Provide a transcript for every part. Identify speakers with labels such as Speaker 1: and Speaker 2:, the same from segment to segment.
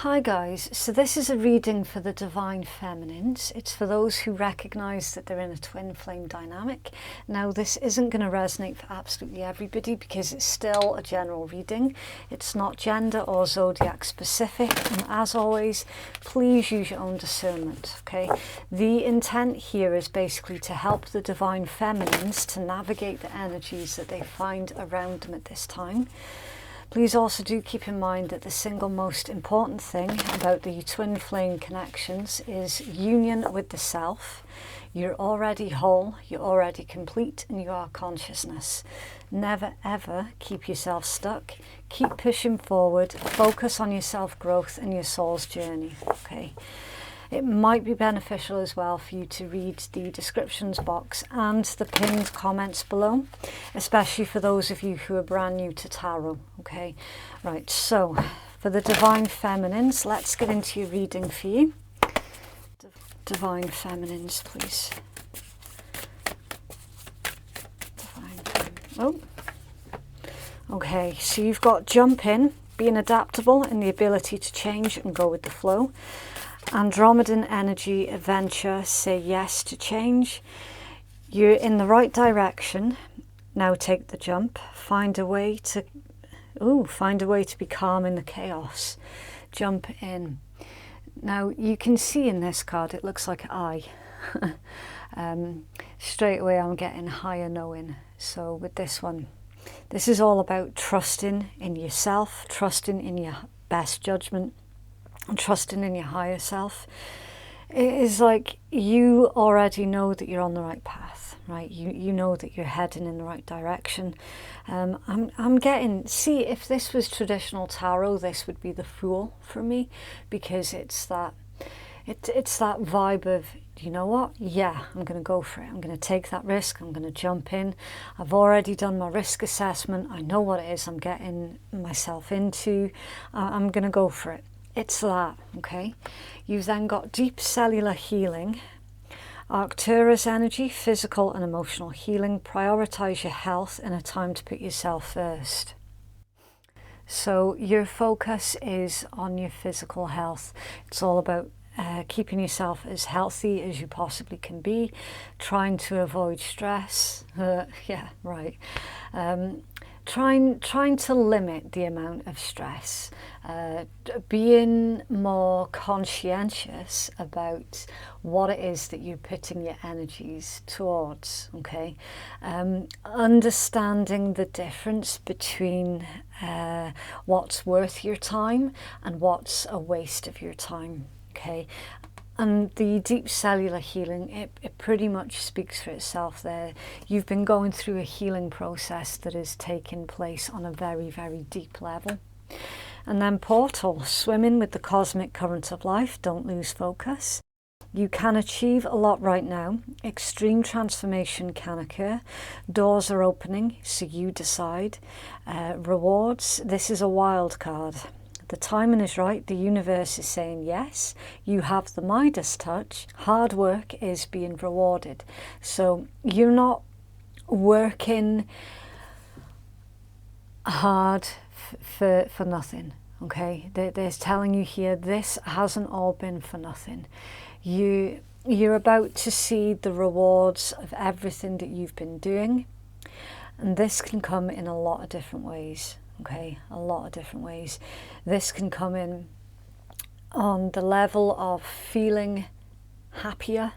Speaker 1: Hi guys, so this is a reading for the Divine Feminines. It's for those who recognise that they're in a twin flame dynamic. Now this isn't going to resonate for absolutely everybody because it's still a general reading. It's not gender or zodiac specific, and as always, please use your own discernment, okay? The intent here is basically to help the Divine Feminines to navigate the energies that they find around them at this time. Please also do keep in mind that the single most important thing about the twin flame connections is union with the self. You're already whole, you're already complete, and you are consciousness. Never ever keep yourself stuck. Keep pushing forward, focus on your self-growth and your soul's journey, okay? It might be beneficial as well for you to read the descriptions box and the pinned comments below, especially for those of you who are brand new to tarot, okay? Right, so for the Divine Feminines, let's get into your reading for you. Divine Feminines, please. Oh, okay, so you've got jump in, being adaptable and the ability to change and go with the flow. Andromedan energy, adventure, say yes to change. You're in the right direction. Now take the jump. Find a way to be calm in the chaos. Jump in. Now you can see in this card it looks like an eye. Straight away I'm getting higher knowing. So with this one, this is all about trusting in yourself, trusting in your best judgment, and trusting in your higher self. It is like you already know that you're on the right path, right? You know that you're heading in the right direction. I'm getting, see, if this was traditional tarot, this would be the Fool for me, because it's that vibe of, you know what? Yeah, I'm going to go for it. I'm going to take that risk. I'm going to jump in. I've already done my risk assessment. I know what it is I'm getting myself into. I'm going to go for it. It's that, okay? You've then got deep cellular healing, Arcturus energy, physical and emotional healing. Prioritize your health in a time to put yourself first. So your focus is on your physical health. It's all about keeping yourself as healthy as you possibly can be, trying to avoid stress. Yeah, right. Trying to limit the amount of stress, being more conscientious about what it is that you're putting your energies towards, okay? Understanding the difference between what's worth your time and what's a waste of your time, okay? And the deep cellular healing, it pretty much speaks for itself there. You've been going through a healing process that is taking place on a very, very deep level. And then portal, swimming with the cosmic current of life, don't lose focus. You can achieve a lot right now. Extreme transformation can occur. Doors are opening, so you decide. Rewards, this is a wild card. The timing is right. The universe is saying yes. You have the Midas touch. Hard work is being rewarded. So you're not working hard for nothing, okay? They're telling you here, this hasn't all been for nothing. You're about to see the rewards of everything that you've been doing. And this can come in a lot of different ways. Okay, a lot of different ways. This can come in on the level of feeling happier,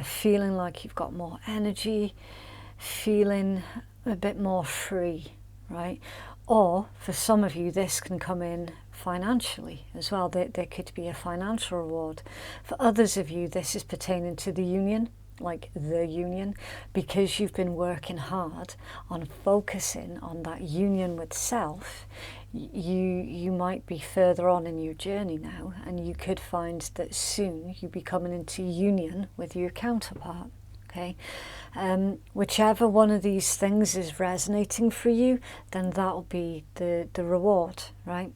Speaker 1: feeling like you've got more energy, feeling a bit more free, right? Or for some of you, this can come in financially as well. There could be a financial reward. For others of you, this is pertaining to the union, like the union, because you've been working hard on focusing on that union with self. You might be further on in your journey now, and you could find that soon you'll be coming into union with your counterpart, okay? Whichever one of these things is resonating for you, then that'll be the reward, right?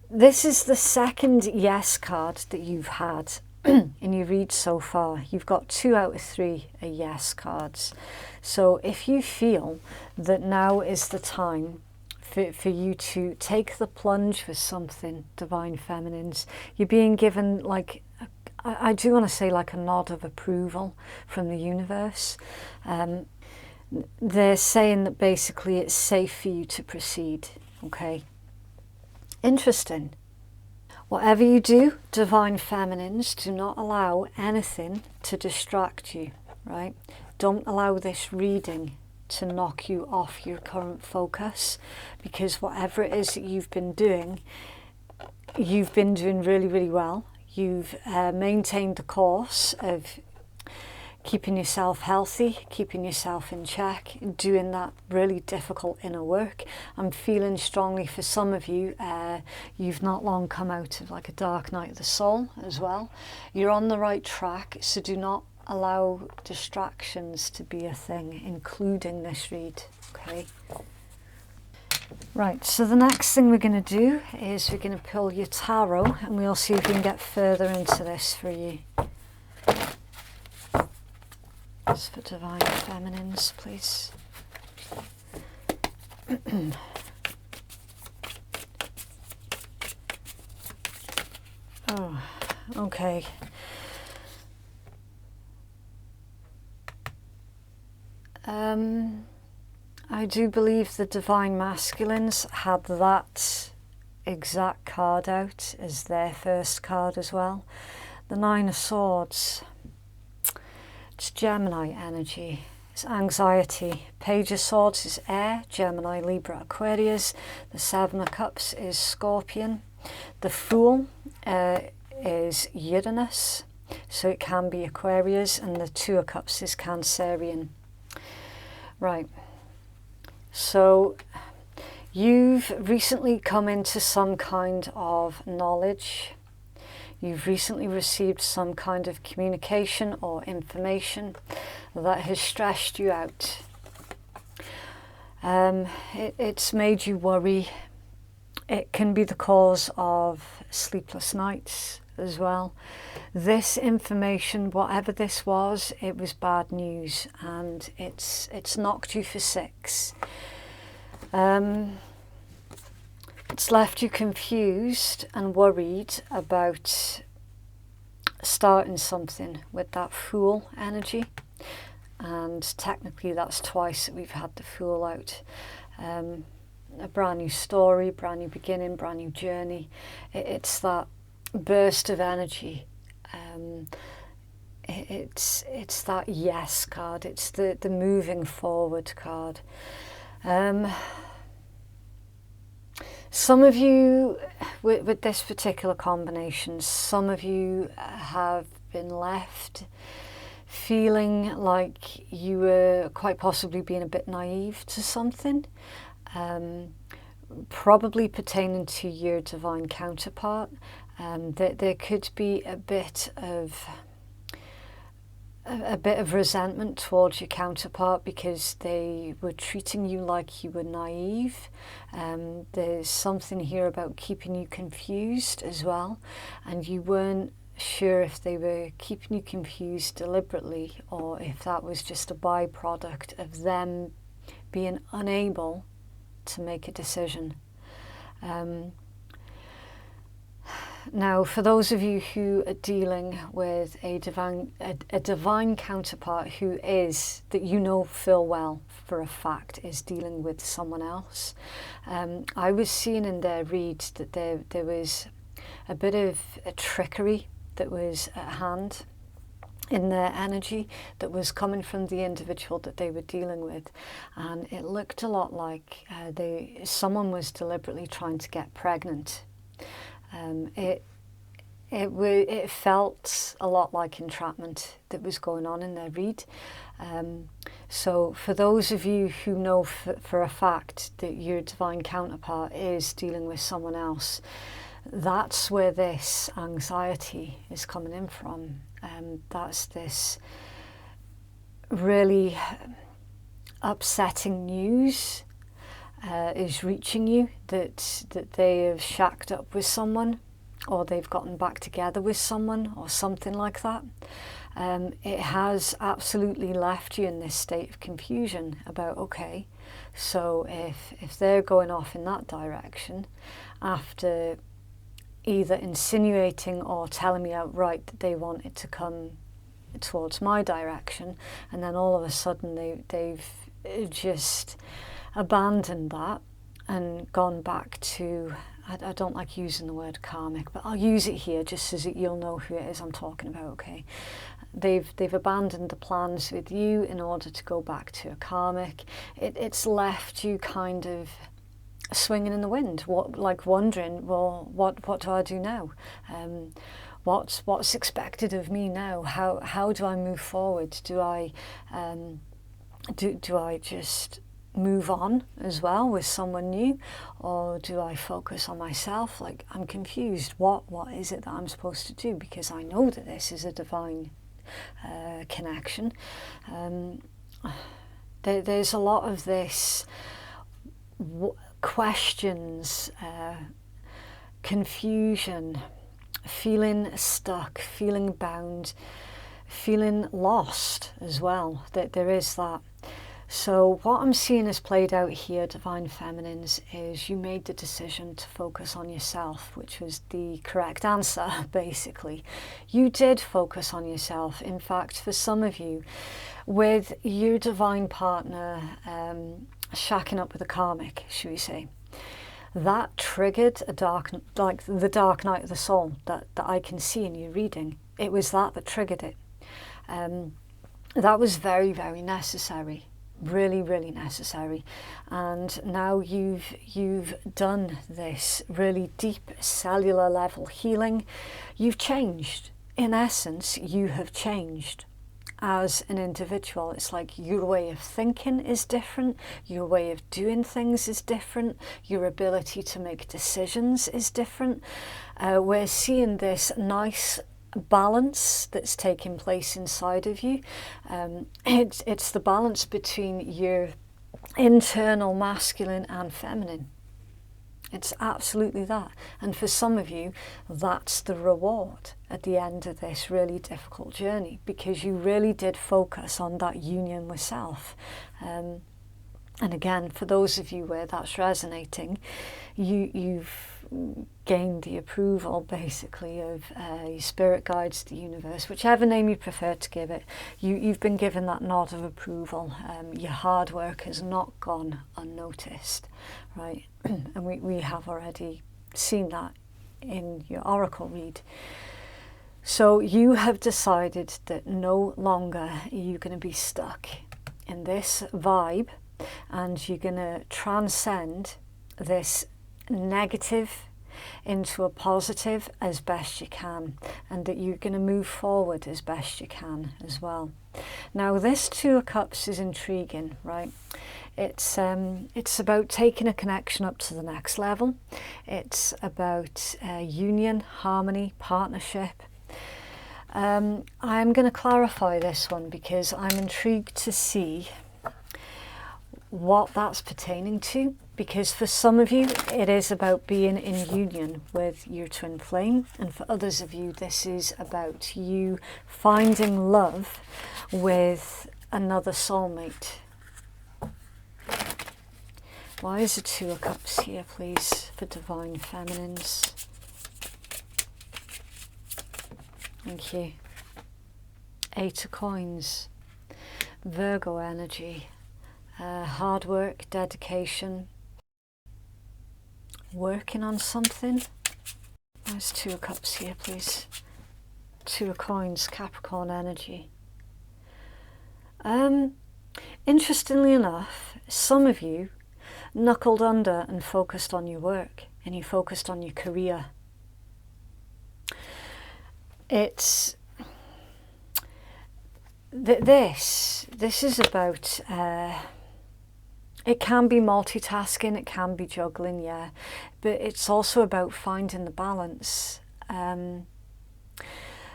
Speaker 1: This is the second yes card that you've had in your read so far. You've got 2 out of 3 are yes cards. So if you feel that now is the time for you to take the plunge with something, Divine Feminines. You're being given, like, I do want to say, like a nod of approval from the universe. They're saying that basically it's safe for you to proceed, okay? Interesting. Whatever you do, Divine Feminines, do not allow anything to distract you, right? Don't allow this reading to knock you off your current focus, because whatever it is that you've been doing really, really well. You've maintained the course of keeping yourself healthy, keeping yourself in check, doing that really difficult inner work. I'm feeling strongly for some of you, you've not long come out of like a dark night of the soul as well. You're on the right track, so do not allow distractions to be a thing, including this read, okay? Right, so the next thing we're going to do is we're going to pull your tarot, and we'll see if we can get further into this for you. Just for Divine Feminines, please. Oh, okay. I do believe the Divine Masculines had that exact card out as their first card as well. The Nine of Swords. It's Gemini energy. It's anxiety. Page of Swords is air, Gemini, Libra, Aquarius. The Seven of Cups is Scorpion. The Fool is Uranus, so it can be Aquarius, and the Two of Cups is Cancerian. Right, so you've recently come into some kind of knowledge. You've recently received some kind of communication or information that has stressed you out. It's made you worry. It can be the cause of sleepless nights as well. This information, whatever this was, it was bad news, and it's knocked you for six. It's left you confused and worried about starting something with that Fool energy, and technically that's twice that we've had the Fool out. A brand new story, brand new beginning, brand new journey. It's that burst of energy. It's that yes card. It's the moving forward card. Some of you, with this particular combination, some of you have been left feeling like you were quite possibly being a bit naive to something, probably pertaining to your divine counterpart. There could be a bit of resentment towards your counterpart because they were treating you like you were naive. There's something here about keeping you confused as well, and you weren't sure if they were keeping you confused deliberately or if that was just a byproduct of them being unable to make a decision. Now, for those of you who are dealing with a divine counterpart who is, that you know full well for a fact, is dealing with someone else, I was seeing in their read that there was a bit of a trickery that was at hand in their energy that was coming from the individual that they were dealing with, and it looked a lot like someone was deliberately trying to get pregnant. It felt a lot like entrapment that was going on in their read. So for those of you who know for a fact that your divine counterpart is dealing with someone else, that's where this anxiety is coming in from. That's this really upsetting news is reaching you that they have shacked up with someone, or they've gotten back together with someone, or something like that. It has absolutely left you in this state of confusion about, okay, So if they're going off in that direction, after either insinuating or telling me outright that they want it to come towards my direction, and then all of a sudden they've just abandoned that and gone back to, I don't like using the word karmic, but I'll use it here just so that you'll know who it is I'm talking about, okay? They've abandoned the plans with you in order to go back to a karmic. It's left you kind of swinging in the wind, like wondering, well, what do I do now? What's expected of me now? How do I move forward? Do I just move on as well with someone new, or do I focus on myself? Like, I'm confused. What is it that I'm supposed to do? Because I know that this is a divine connection. There's a lot of this questions, confusion, feeling stuck, feeling bound, feeling lost as well. There is that. So what I'm seeing is played out here, Divine Feminines, is you made the decision to focus on yourself, which was the correct answer, basically. You did focus on yourself. In fact, for some of you, with your divine partner shacking up with a karmic, should we say, that triggered the dark night of the soul that I can see in your reading. It was that triggered it. That was very, very necessary. Really, really necessary. And now you've done this really deep cellular level healing. You've changed. In essence, you have changed as an individual. It's like your way of thinking is different, your way of doing things is different, your ability to make decisions is different. We're seeing this nice balance that's taking place inside of you. It's the balance between your internal masculine and feminine. It's absolutely that. And for some of you, that's the reward at the end of this really difficult journey, because you really did focus on that union with self. And again, for those of you where that's resonating, you've gained the approval basically of your spirit guides, the universe, whichever name you prefer to give it. You've been given that nod of approval. Your hard work has not gone unnoticed, right? And we have already seen that in your oracle read. So you have decided that no longer are you going to be stuck in this vibe, and you're going to transcend this negative into a positive as best you can, and that you're going to move forward as best you can as well. Now this Two of Cups is intriguing, right? It's about taking a connection up to the next level. It's about union, harmony, partnership. I'm going to clarify this one because I'm intrigued to see what that's pertaining to, because for some of you it is about being in union with your twin flame, and for others of you this is about you finding love with another soulmate. Why is the Two of Cups here, please, for Divine Feminines? Thank you. Eight of Coins, Virgo energy. Hard work, dedication, working on something. There's Two of Cups here, please. Two of Coins, Capricorn energy. Interestingly enough, some of you knuckled under and focused on your work, and you focused on your career. It's this is about it can be multitasking, it can be juggling, yeah, but it's also about finding the balance.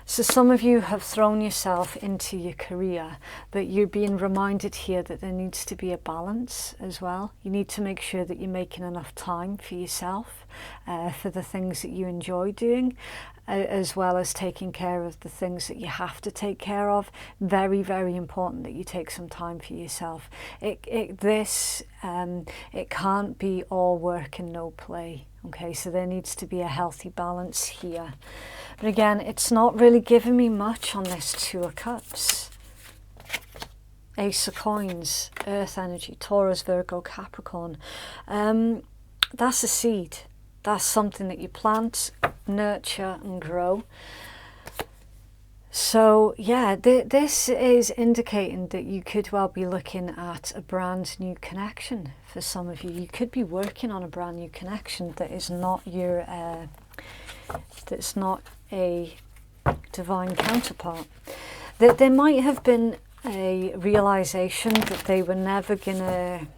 Speaker 1: So some of you have thrown yourself into your career, but you're being reminded here that there needs to be a balance as well. You need to make sure that you're making enough time for yourself. for the things that you enjoy doing, as well as taking care of the things that you have to take care of. Very, very important that you take some time for yourself. It can't be all work and no play. Okay, so there needs to be a healthy balance here. But again, it's not really giving me much on this Two of Cups. Ace of Coins, Earth energy, Taurus, Virgo, Capricorn. That's a seed. That's something that you plant, nurture and grow. So yeah, this is indicating that you could well be looking at a brand new connection for some of you. You could be working on a brand new connection that is not your, that's not a divine counterpart. There might have been a realization that they were never gonna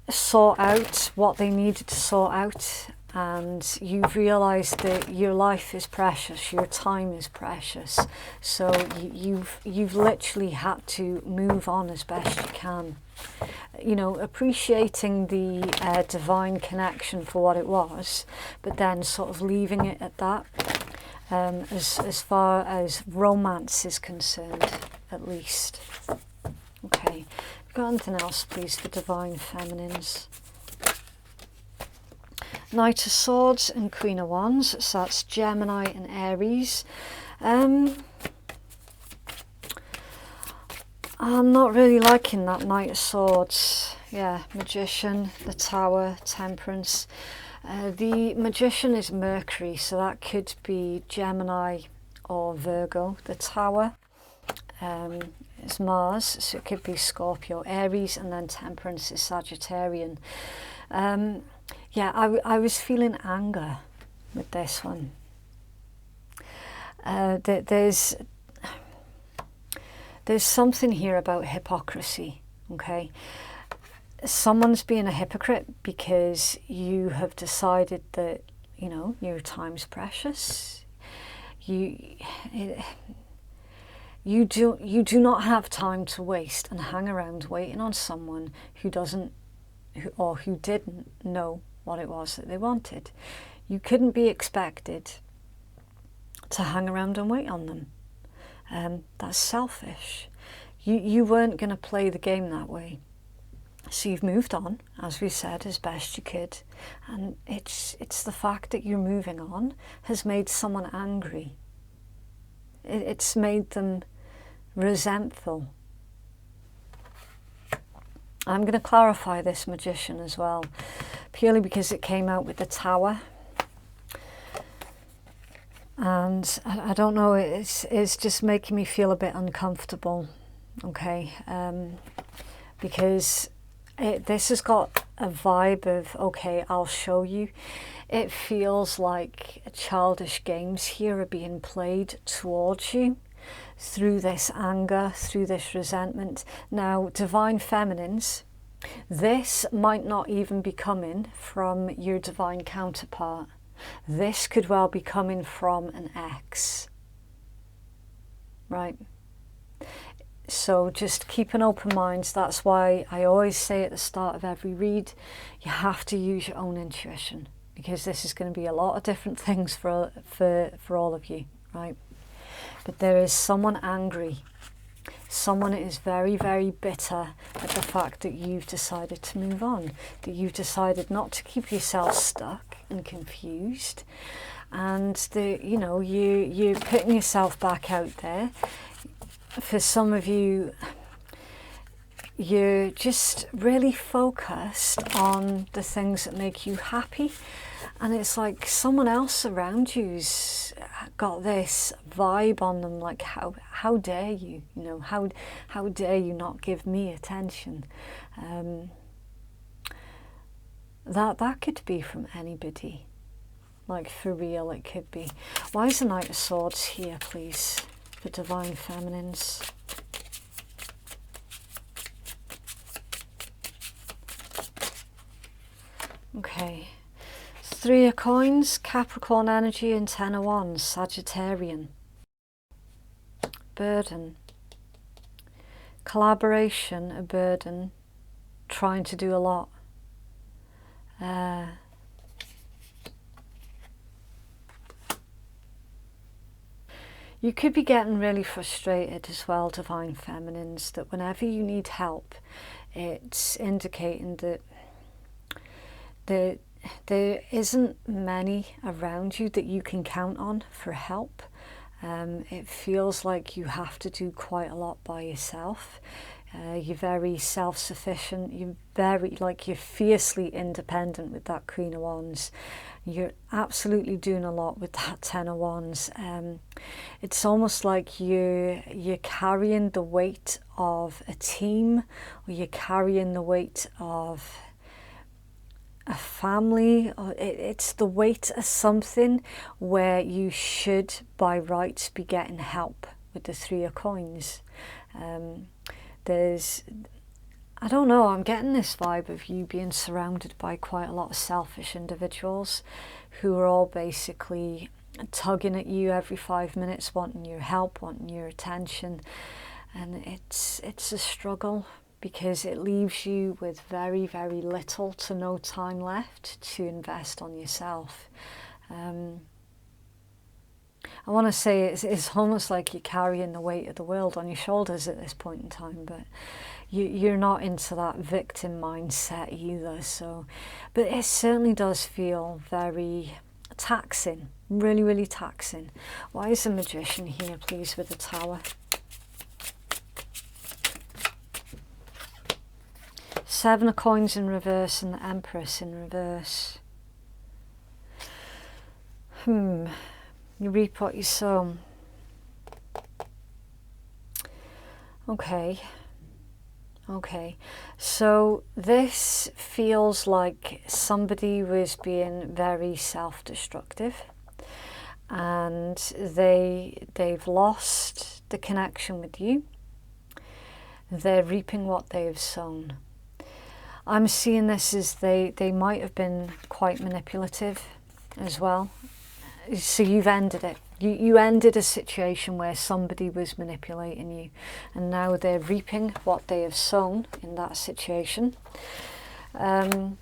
Speaker 1: sort out what they needed to sort out, and you've realized that your life is precious, your time is precious, so you've literally had to move on as best you can, you know, appreciating the divine connection for what it was, but then sort of leaving it at that, as far as romance is concerned, at least. Okay, got anything else please for divine feminines? Knight of Swords and Queen of Wands, so that's Gemini and Aries. I'm not really liking that Knight of Swords. Yeah, Magician, the Tower, Temperance. The Magician is Mercury, so that could be Gemini or Virgo. The Tower is Mars, so it could be Scorpio, Aries, and then Temperance is Sagittarian. Yeah, I was feeling anger with this one. There's something here about hypocrisy, okay? Someone's being a hypocrite because you have decided that, you know, your time's precious. You do not have time to waste and hang around waiting on someone who didn't know what it was that they wanted. You couldn't be expected to hang around and wait on them. That's selfish. You weren't going to play the game that way. So you've moved on, as we said, as best you could. And it's the fact that you're moving on has made someone angry. It's made them resentful. I'm going to clarify this Magician as well, purely because it came out with the Tower. And I don't know, it's just making me feel a bit uncomfortable, okay? Because this has got a vibe of, okay, I'll show you. It feels like childish games here are being played towards you through this anger, through this resentment. Now, divine feminines, this might not even be coming from your divine counterpart. This could well be coming from an ex, right? So just keep an open mind. That's why I always say at the start of every read, you have to use your own intuition, because this is going to be a lot of different things for all of you, right? But there is someone angry. Someone is very, very bitter at the fact that you've decided to move on, that you've decided not to keep yourself stuck and confused, and that, you know, you're putting yourself back out there. For some of you, you're just really focused on the things that make you happy, and it's like someone else around you's got this vibe on them, like how dare you, you know, how dare you not give me attention. That could be from anybody, like for real it could be. Why is the Knight of Swords here, please, for divine feminines? Okay, Three of Coins, Capricorn energy, and Ten of Wands, Sagittarian. Burden. Collaboration, a burden. Trying to do a lot.
Speaker 2: You could be getting really frustrated as well, Divine Feminines, that whenever you need help, it's indicating that there isn't many around you that you can count on for help. It feels like you have to do quite a lot by yourself. You're very self-sufficient. You're fiercely independent with that Queen of Wands. You're absolutely doing a lot with that Ten of Wands. It's almost like you're carrying the weight of a team, or you're carrying the weight of a family, or it's the weight of something where you should by rights be getting help with the Three of Coins. I don't know, I'm getting this vibe of you being surrounded by quite a lot of selfish individuals who are all basically tugging at you every 5 minutes, wanting your help, wanting your attention. And it's a struggle, because it leaves you with very, very little to no time left to invest on yourself. I want to say it's almost like you're carrying the weight of the world on your shoulders at this point in time, but you're not into that victim mindset either. So, but it certainly does feel very taxing, really, really taxing. Why is the Magician here, please, with the Tower? Seven of Coins in reverse and the Empress in reverse. You reap what you sow. Okay, so this feels like somebody was being very self-destructive, and they've lost the connection with you. They're reaping what they've sown. I'm seeing this as they might have been quite manipulative as well. So you've ended it. You ended a situation where somebody was manipulating you, and now they're reaping what they have sown in that situation. An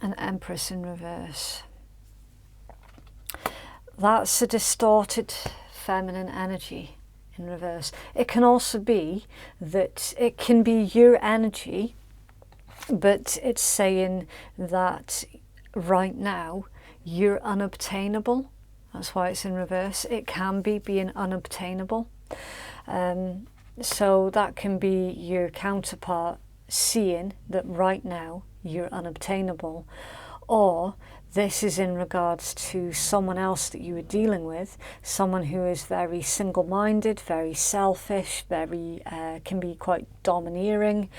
Speaker 2: Empress in reverse. That's a distorted feminine energy in reverse. It can also be that it can be your energy, but it's saying that right now you're unobtainable. That's why it's in reverse. It can be being unobtainable. So that can be your counterpart seeing that right now you're unobtainable. Or this is in regards to someone else that you were dealing with, someone who is very single-minded, very selfish, very can be quite domineering,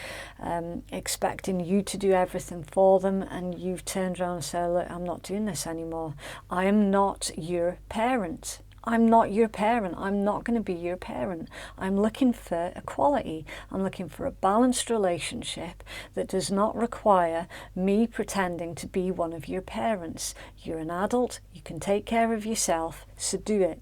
Speaker 2: expecting you to do everything for them, and you've turned around and said, look, I'm not doing this anymore. I am not your parent. I'm not your parent. I'm not going to be your parent. I'm looking for equality. I'm looking for a balanced relationship that does not require me pretending to be one of your parents. You're an adult. You can take care of yourself, so do it.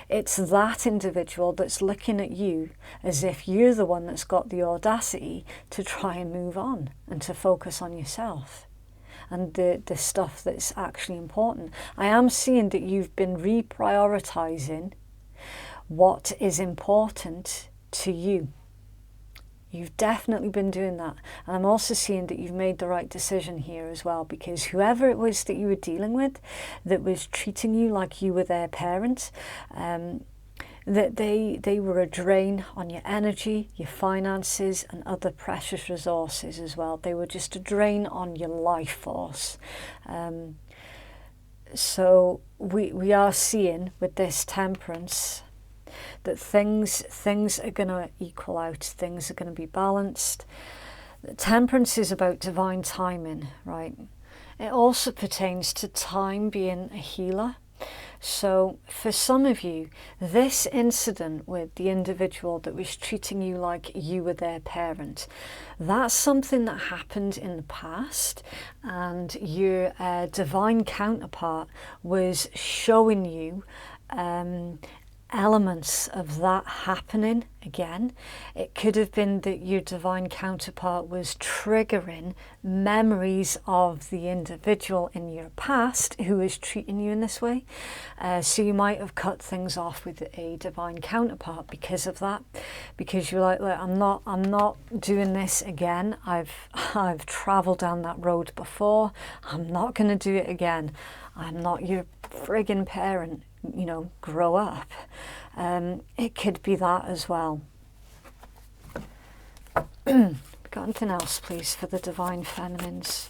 Speaker 2: It's that individual that's looking at you as if you're the one that's got the audacity to try and move on and to focus on yourself and the stuff that's actually important. I am seeing that you've been reprioritizing what is important to you. You've definitely been doing that. And I'm also seeing that you've made the right decision here as well, because whoever it was that you were dealing with that was treating you like you were their parent, that they were a drain on your energy, your finances, and other precious resources as well. They were just a drain on your life force. So we are seeing with this Temperance that things are going to equal out, things are going to be balanced. Temperance is about divine timing, right? It also pertains to time being a healer. So for some of you, this incident with the individual that was treating you like you were their parent, that's something that happened in the past, and your divine counterpart was showing you
Speaker 1: elements of that happening again. It could have been that your divine counterpart was triggering memories of the individual in your past who is treating you in this way. So you might have cut things off with a divine counterpart because of that, because you're like, look, I'm not doing this again. I've traveled down that road before. I'm not going to do it again. I'm not your friggin' parent. Grow up. It could be that as well. Got anything else, please, for the divine feminines?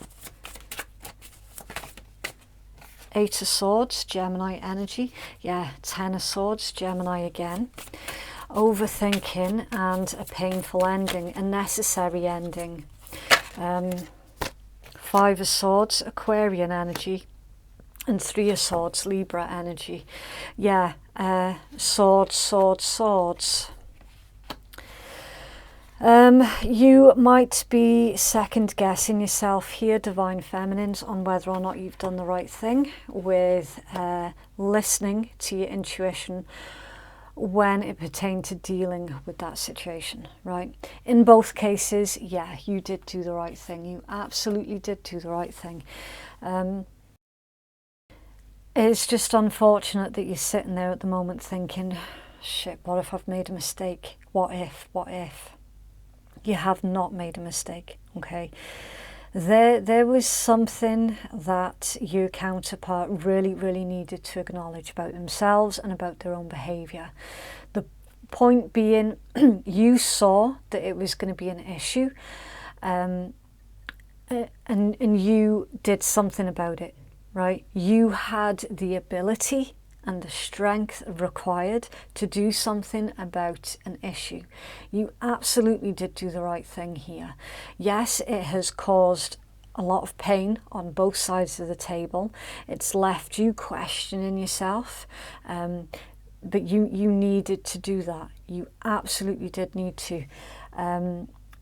Speaker 1: Eight of Swords, Gemini energy. Yeah, Ten of Swords, Gemini again. Overthinking and a painful ending, a necessary ending. Five of Swords, Aquarian energy. And Three of Swords, Libra energy. Yeah, swords, swords, swords. You might be second guessing yourself here, divine feminines, on whether or not you've done the right thing with listening to your intuition when it pertained to dealing with that situation, right? In both cases, yeah, you did do the right thing. You absolutely did do the right thing. It's just unfortunate that you're sitting there at the moment thinking, shit, what if I've made a mistake? What if? What if? You have not made a mistake, okay? There was something that your counterpart really, really needed to acknowledge about themselves and about their own behaviour. The point being, you saw that it was going to be an issue, and you did something about it. Right? You had the ability and the strength required to do something about an issue. You absolutely did do the right thing here. Yes, it has caused a lot of pain on both sides of the table. It's left you questioning yourself, but you needed to do that. You absolutely did need to.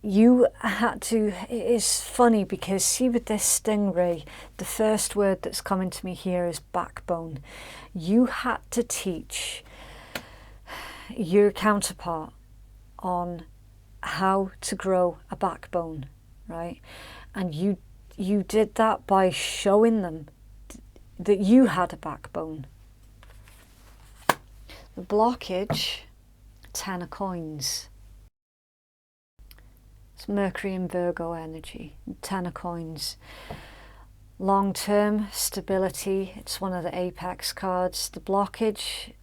Speaker 1: You had to. It is funny because see, with this stingray, the first word that's coming to me here is backbone. You had to teach your counterpart on how to grow a backbone, right? And you did that by showing them that you had a backbone. The blockage, 10 of coins. It's Mercury and Virgo energy, 10 of coins. Long-term stability, it's one of the apex cards. The blockage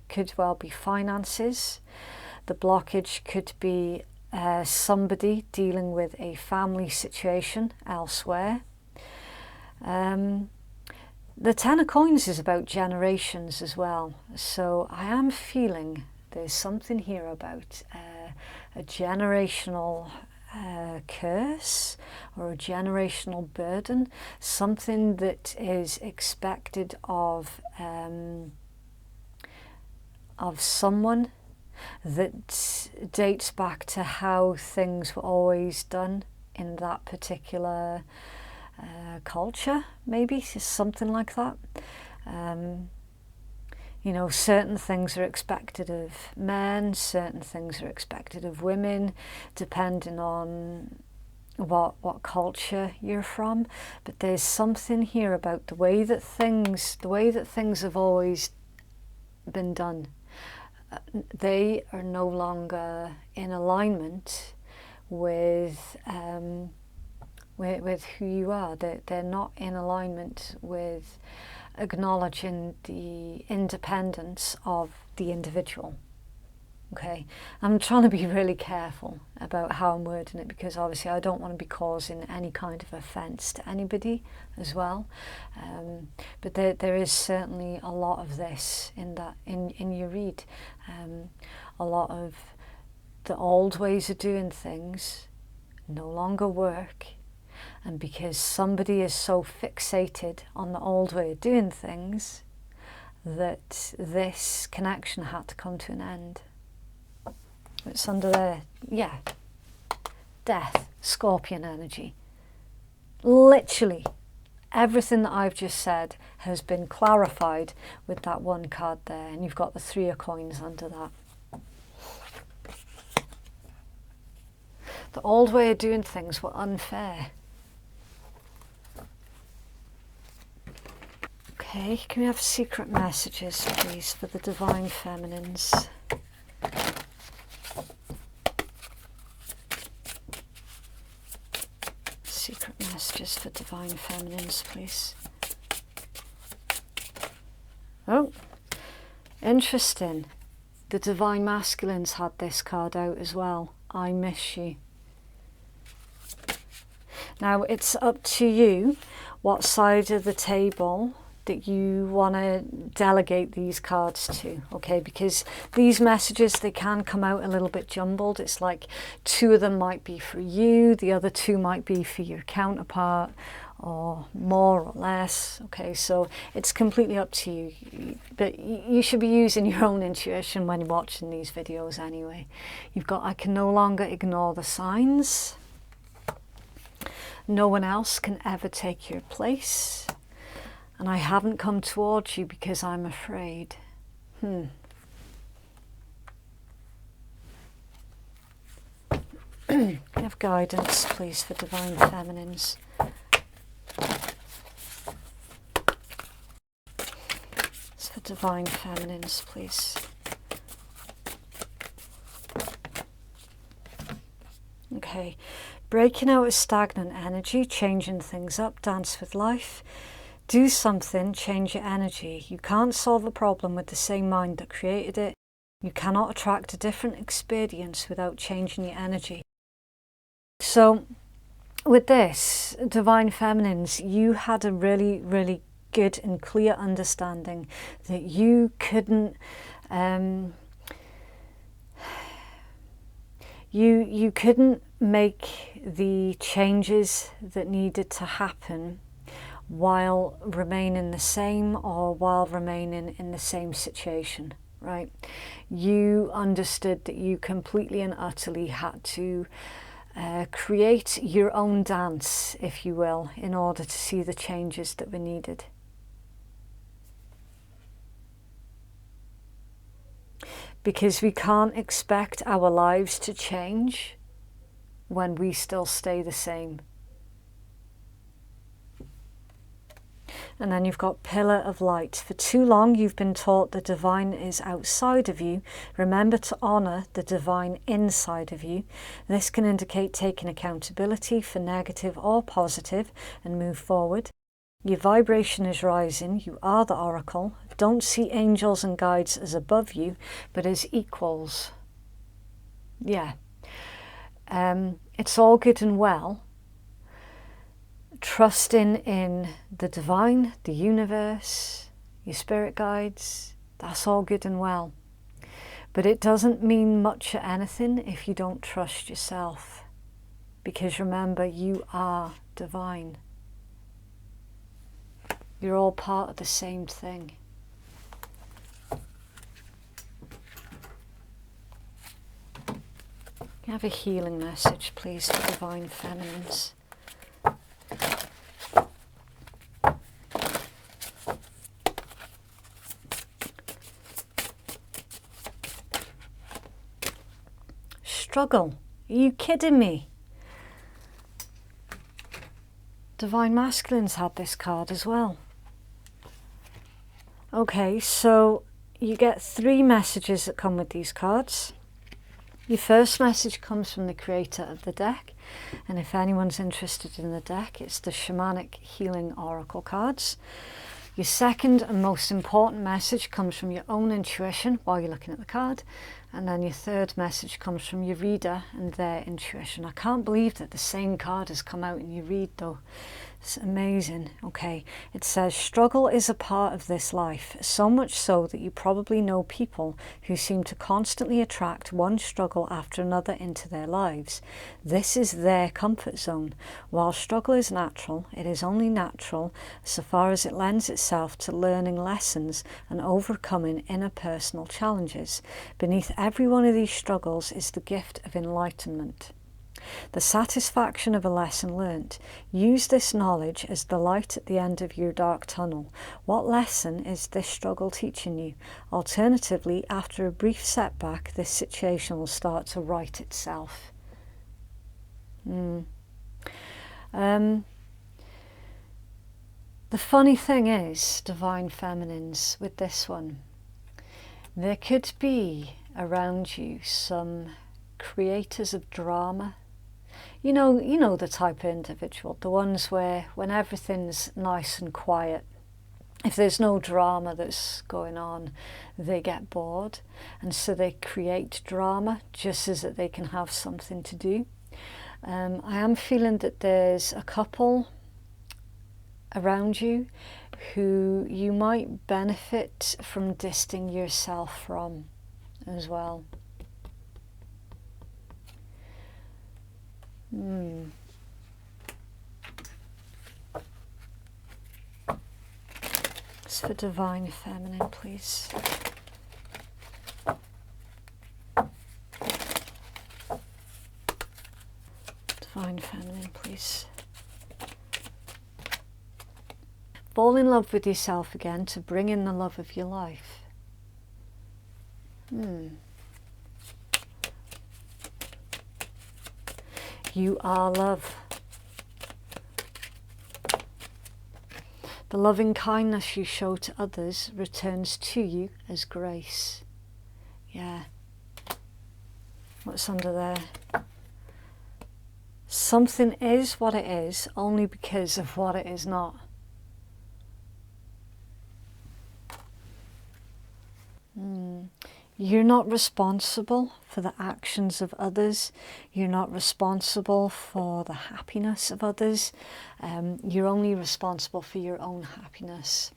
Speaker 1: could well be finances. The blockage could be somebody dealing with a family situation elsewhere. The 10 of coins is about generations as well. So I am feeling there's something here about a generational curse or a generational burden, something that is expected of someone that dates back to how things were always done in that particular culture, maybe something like that. You know, certain things are expected of men, certain things are expected of women, depending on what culture you're from. But there's something here about the way that things have always been done. They are no longer in alignment with who you are. They're not in alignment with acknowledging the independence of the individual. Okay, I'm trying to be really careful about how I'm wording it, because obviously I don't want to be causing any kind of offence to anybody as well. But there is certainly a lot of this in your read. A lot of the old ways of doing things no longer work. And because somebody is so fixated on the old way of doing things, that this connection had to come to an end. It's under there, yeah, death, Scorpion energy. Literally, everything that I've just said has been clarified with that one card there, and you've got the 3 of coins under that. The old way of doing things were unfair. Okay, can we have secret messages, please, for the Divine Feminines? Secret messages for Divine Feminines, please. Oh, interesting. The Divine Masculines had this card out as well. I miss you. Now, it's up to you what side of the table that you want to delegate these cards to, okay? Because these messages, they can come out a little bit jumbled. It's like 2 of them might be for you, the other 2 might be for your counterpart, or more or less, okay? So it's completely up to you, but you should be using your own intuition when watching these videos anyway. You've got, I can no longer ignore the signs. No one else can ever take your place. And I haven't come towards you because I'm afraid. Have guidance, please, for Divine Feminines. It's for Divine Feminines, please. Okay. Breaking out of stagnant energy, changing things up, dance with life. Do something, change your energy. You can't solve a problem with the same mind that created it. You cannot attract a different experience without changing your energy. So with this, Divine Feminines, you had a really, really good and clear understanding that you couldn't you couldn't make the changes that needed to happen while remaining the same, or while remaining in the same situation, right? You understood that you completely and utterly had to create your own dance, if you will, in order to see the changes that were needed. Because we can't expect our lives to change when we still stay the same. And then you've got Pillar of Light. For too long you've been taught the divine is outside of you. Remember to honour the divine inside of you. This can indicate taking accountability for negative or positive and move forward. Your vibration is rising. You are the oracle. Don't see angels and guides as above you, but as equals. Yeah. It's all good and well. Trusting in the divine, the universe, your spirit guides, that's all good and well. But it doesn't mean much of anything if you don't trust yourself. Because remember, you are divine. You're all part of the same thing. Can I have a healing message, please, for Divine Feminines? Struggle. Are you kidding me? Divine Masculines had this card as well. Okay, so you get 3 messages that come with these cards. Your first message comes from the creator of the deck, and if anyone's interested in the deck, it's the Shamanic Healing Oracle cards. Your second and most important message comes from your own intuition while you're looking at the card, and then your third message comes from your reader and their intuition. I can't believe that the same card has come out in your read though. It's amazing. Okay, it says struggle is a part of this life, so much so that you probably know people who seem to constantly attract one struggle after another into their lives. This is their comfort zone. While struggle is natural, it is only natural so far as it lends itself to learning lessons and overcoming interpersonal challenges. Beneath every one of these struggles is the gift of enlightenment. the satisfaction of a lesson learnt. Use this knowledge as the light at the end of your dark tunnel. What lesson is this struggle teaching you? Alternatively, after a brief setback, this situation will start to right itself. The funny thing is, Divine Feminines, with this one, there could be around you some creators of drama. You know the type of individual, the ones where when everything's nice and quiet, if there's no drama that's going on, they get bored, and so they create drama just so that they can have something to do. I am feeling that there's a couple around you who you might benefit from distancing yourself from as well. It's for Divine Feminine, please. Divine Feminine, please. Fall in love with yourself again to bring in the love of your life. You are love. The loving kindness you show to others returns to you as grace. Yeah. What's under there? Something is what it is only because of what it is not. You're not responsible for the actions of others. You're not responsible for the happiness of others. You're only responsible for your own happiness.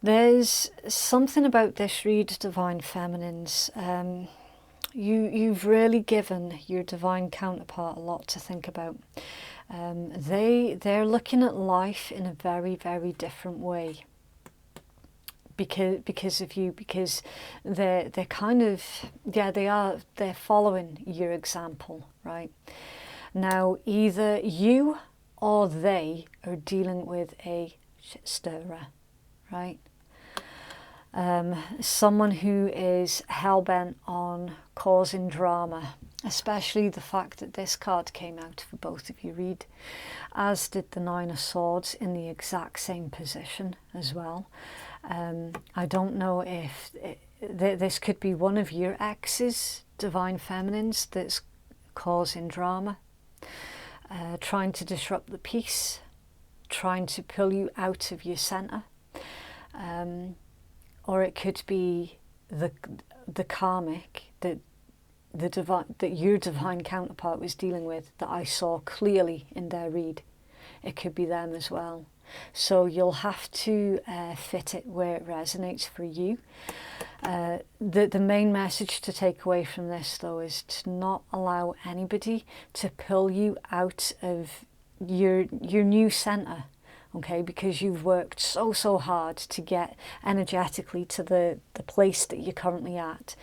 Speaker 1: There's something about this read, Divine Feminines. You've really given your divine counterpart a lot to think about. They're looking at life in a very, very different way. Because of you, because they're kind of, they're following your example, right? Now, either you or they are dealing with a shit stirrer, right? Someone who is hell-bent on causing drama, especially the fact that this card came out for both of you read, as did the Nine of Swords in the exact same position as well. I don't know if this could be one of your exes, Divine Feminines, that's causing drama, trying to disrupt the peace, trying to pull you out of your centre, or it could be the karmic that your divine counterpart was dealing with, that I saw clearly in their read. It could be them as well. So you'll have to fit it where it resonates for you. The main message to take away from this, though, is to not allow anybody to pull you out of your new centre, okay? Because you've worked so hard to get energetically to the place that you're currently at.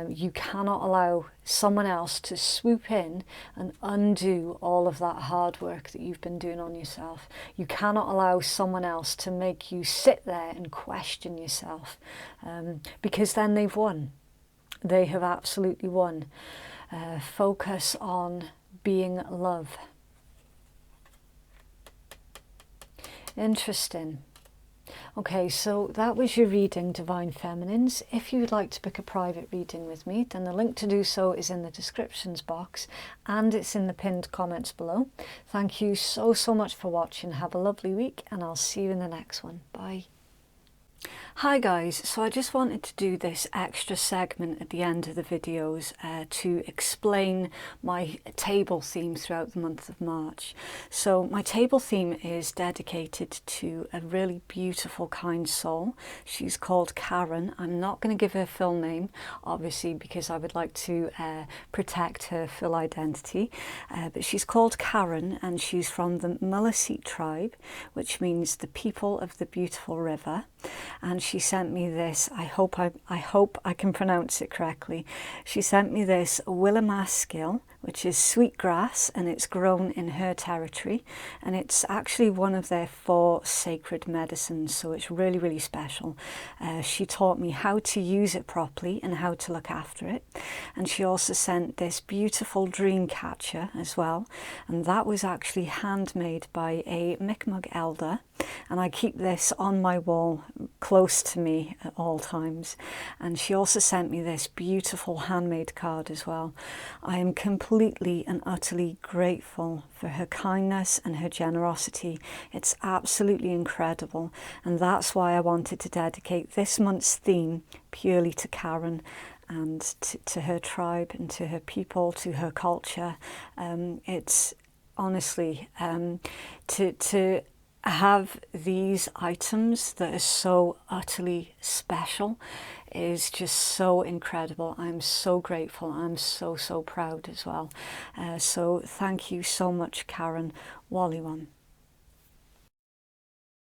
Speaker 1: You cannot allow someone else to swoop in and undo all of that hard work that you've been doing on yourself. You cannot allow someone else to make you sit there and question yourself, because then they've won. They have absolutely won. Focus on being love. Interesting. Okay, so that was your reading, Divine Feminines. If you would like to book a private reading with me, then the link to do so is in the descriptions box and it's in the pinned comments below. Thank you so much for watching. Have a lovely week and I'll see you in the next one. Bye. Hi guys, so I just wanted to do this extra segment at the end of the videos to explain my table theme throughout the month of March. So my table theme is dedicated to a really beautiful, kind soul. She's called Karen. I'm not going to give her full name, obviously, because I would like to protect her full identity, but she's called Karen and she's from the Maliseet tribe, which means the people of the beautiful river, and she sent me this. I hope I can pronounce it correctly. She sent me this Willowmaskill, which is sweetgrass, and it's grown in her territory, and it's actually one of their 4 sacred medicines, so it's really, really special. She taught me how to use it properly and how to look after it, and she also sent this beautiful dream catcher as well, and that was actually handmade by a Mi'kmaq elder, and I keep this on my wall close to me at all times. And she also sent me this beautiful handmade card as well. I am completely and utterly grateful for her kindness and her generosity. It's absolutely incredible, and that's why I wanted to dedicate this month's theme purely to Karen and to her tribe and to her people, to her culture. It's honestly to have these items that are so utterly special is just so incredible. I'm so grateful. I'm so proud as well. So thank you so much, Karen. Wally one.